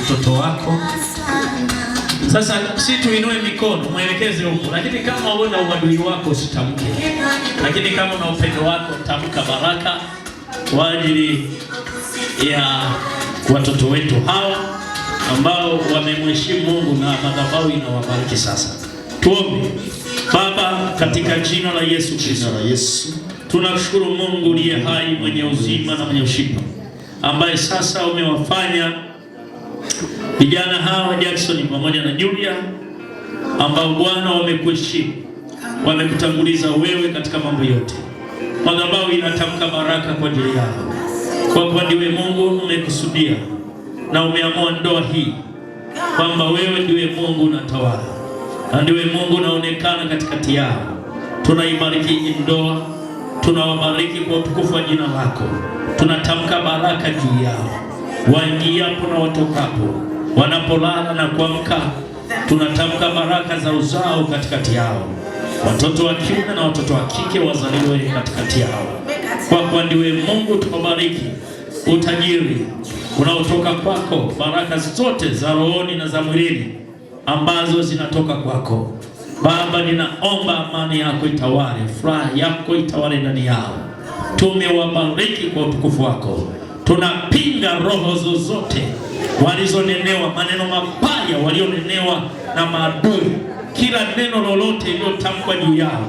mtoto wako. Sasa si tuinue mikono mwelekeze huko, lakini kama una uadui wako usitamke. Lakini kama una upendo wako tamka baraka kwa ajili ya watoto wetu hawa ambao wamemheshimu Mungu na madhabahu inawabariki sasa. Tuombe. Baba, katika jina la Yesu Kristo, tunashukuru Mungu uliye hai, mwenye uzima na mwenye ushiba, ambaye sasa umewafanya vijana hawa Jackson pamoja na Julia, ambao Bwana wamekuheshimu, wamekutanguliza wewe katika mambo yote. Madhabahu inatamka baraka kwa ajili yao, kwa kuwa ndiwe Mungu umekusudia na umeamua ndoa hii kwamba wewe ndiwe Mungu unatawala na ndiwe Mungu unaonekana katikati yao. Tunaibariki ndoa, tunawabariki kwa utukufu wa jina lako. Tunatamka baraka juu yao, waingiapo na watokapo, wanapolala na kuamka. Tunatamka baraka za uzao katikati yao, watoto wa kiume na watoto wa kike wazaliwe katikati yao. Kwa kuwa ndiwe Mungu, tunabariki utajiri unaotoka kwako, baraka zote za rohoni na za mwilini ambazo zinatoka kwako. Baba, ninaomba amani yako itawale, furaha yako itawale ndani yao. Tumewabariki kwa utukufu wako. Tunapinga roho zozote walizonenewa, maneno mabaya walionenewa na maadui. Kila neno lolote lililotamkwa juu yao,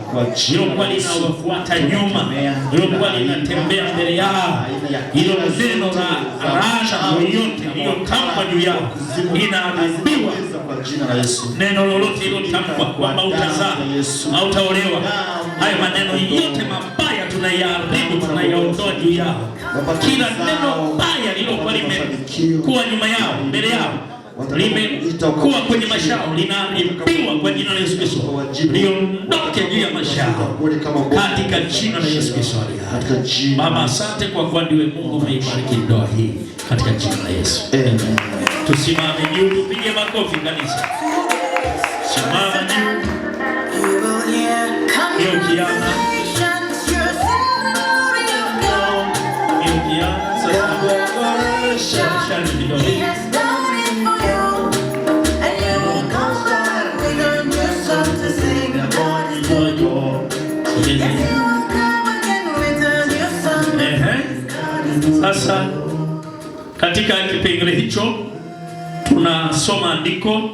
lilokuwa linawafuata nyuma, lilokuwa linatembea mbele yao, hilo neno la laana yoyote lililotamkwa juu yao inaadhibiwa kwa jina la Yesu. Neno lolote lilotamkwa kwamba utazaa au utaolewa, haya maneno yote mabaya tunayaharibu, tunayaondoa juu yao. Kila neno baya lilokuwa limekuwa nyuma yao, mbele yao, limekuwa kwenye maisha yao, linaharibiwa kwa jina la Yesu Kristo. Liondoke juu ya maisha yao katika jina la Yesu Kristo. Baba, asante kwa kuwa ndiwe Mungu umeibariki ndoa hii katika jina la Yesu. Amen. Tusimame juu, tupige makofi kanisa. Simama juu. Hiyo kiana. Hiyo kiana. Sasa shani vidole. Sasa katika kipengele hicho tunasoma andiko,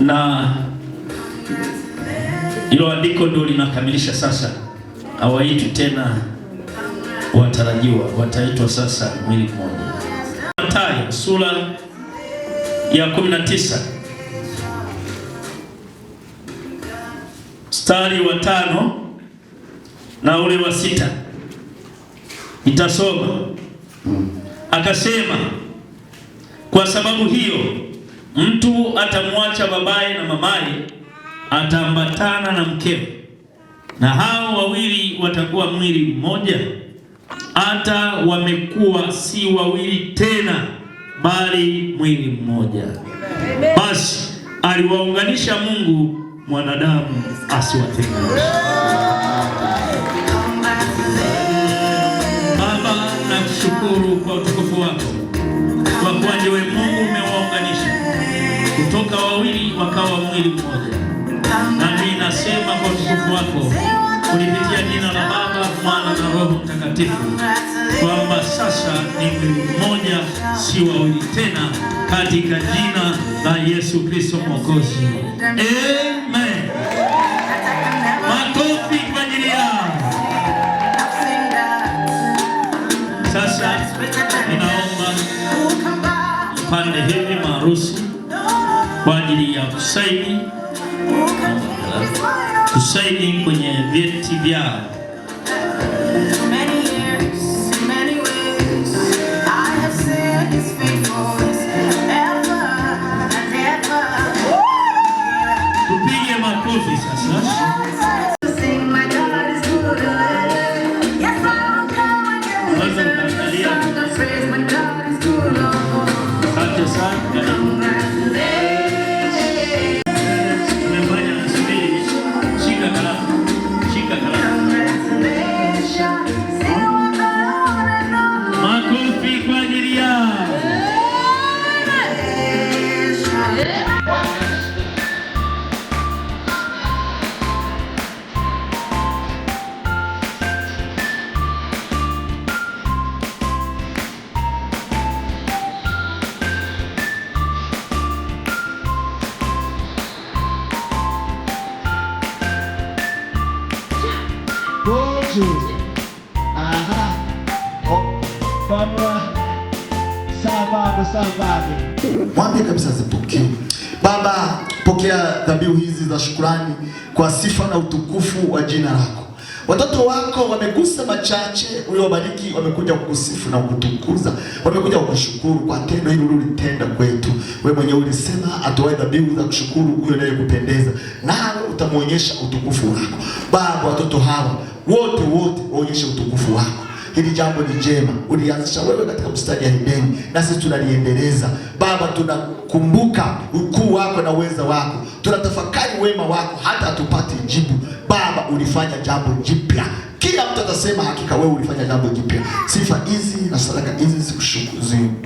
na hilo andiko ndio linakamilisha sasa. Hawaitwi tena watarajiwa, wataitwa sasa mwili mmoja. Mathayo sura ya 19 mstari wa 5 na ule wa 6. Nitasoma. Akasema, kwa sababu hiyo mtu atamwacha babaye na mamaye, ataambatana na mkewe, na hao wawili watakuwa mwili mmoja. Hata wamekuwa si wawili tena, bali mwili mmoja. Basi aliwaunganisha Mungu, mwanadamu asiwatenganishe. Baba, nakushukuru kwa utukufu wako, kwa kuwa ndiwe Mungu umewaunganisha kutoka wawili wakawa mwili mmoja. Na mimi nasema kwa utukufu wako kulipitia jina la Baba, Mwana na Roho Mtakatifu kwamba sasa ni mwili mmoja, si wawili tena, katika jina la Yesu Kristo Mwokozi. Amen. Makofi kwa ajili yao. Sasa ninaomba pande hivi maharusi kwa ajili ya kusaini kwenye vyeti vyao. Tupige makofi sasa. Asante sana. Makofi kwa ajili Mwambie kabisa zipokee. Baba, pokea dhabihu hizi za shukrani kwa sifa na utukufu wa jina lako. Watoto wako wamegusa machache uliobariki, wamekuja kukusifu na kukutukuza, wamekuja kukushukuru kwa tendo hili ulilotenda kwetu. Wewe mwenyewe ulisema atoe dhabihu za kushukuru huyo anayekupendeza, nawe utamuonyesha utukufu wako. Baba, watoto hawa wote waonyeshe utukufu wako. Hili jambo ni jema, ulianzisha wewe katika bustani ya Edeni, na sisi tunaliendeleza. Baba, tunakumbuka ukuu wako na uweza wako, tunatafakari wema wako hata hatupati jibu. Baba, ulifanya jambo jipya, kila mtu atasema hakika wewe ulifanya jambo jipya. Sifa hizi na sadaka hizi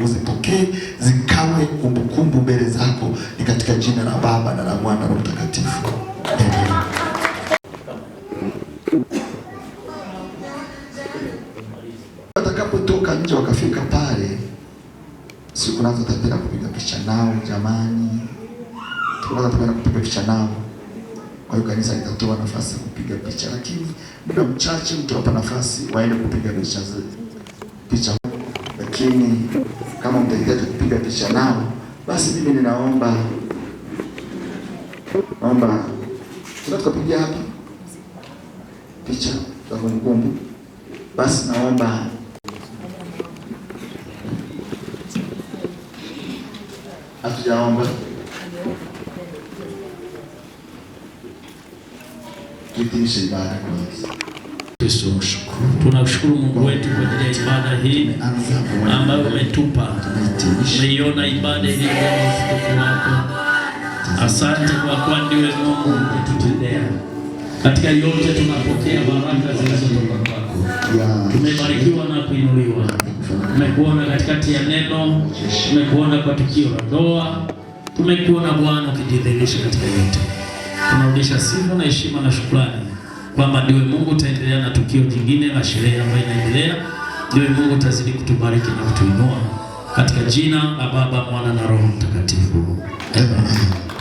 uzipokee, zikawe kumbukumbu mbele zako, ni katika jina la Baba na la Mwana na Roho Mtakatifu. Amen. Watakapotoka nje wakafika pale, siku nazo tapenda kupiga picha nao jamani. Tunaanza tapenda kupiga picha nao. Kwa hiyo kanisa litatoa nafasi ya kupiga picha, lakini muda mchache mtawapa nafasi waende kupiga picha. Lakini kama mtahitaji kupiga picha nao, basi mimi ninaomba tunapigia hapa picha za kumbukumbu. Basi naomba hatujaomba tuitimishe ibada kwanza. Tunashukuru Mungu wetu kwa ajili ya ibada hii ambayo umetupa. Umeiona ibada hii kwa utukufu wako. Asante kwa kuwa ndiwe Mungu ukitutendea. Katika yote tunapokea baraka zinazotoka kwako. Tumebarikiwa na kuinuliwa. Tumekuona katikati ya neno, tumekuona kwa tukio la ndoa, tumekuona Bwana ukijidhihirisha katika yote. Tunarudisha sifa na heshima na shukrani kwamba ndiwe Mungu utaendelea na tukio jingine la sherehe ambayo inaendelea. Ndiwe Mungu utazidi kutubariki na kutuinua katika jina la Baba, Mwana na Roho Mtakatifu. Amen.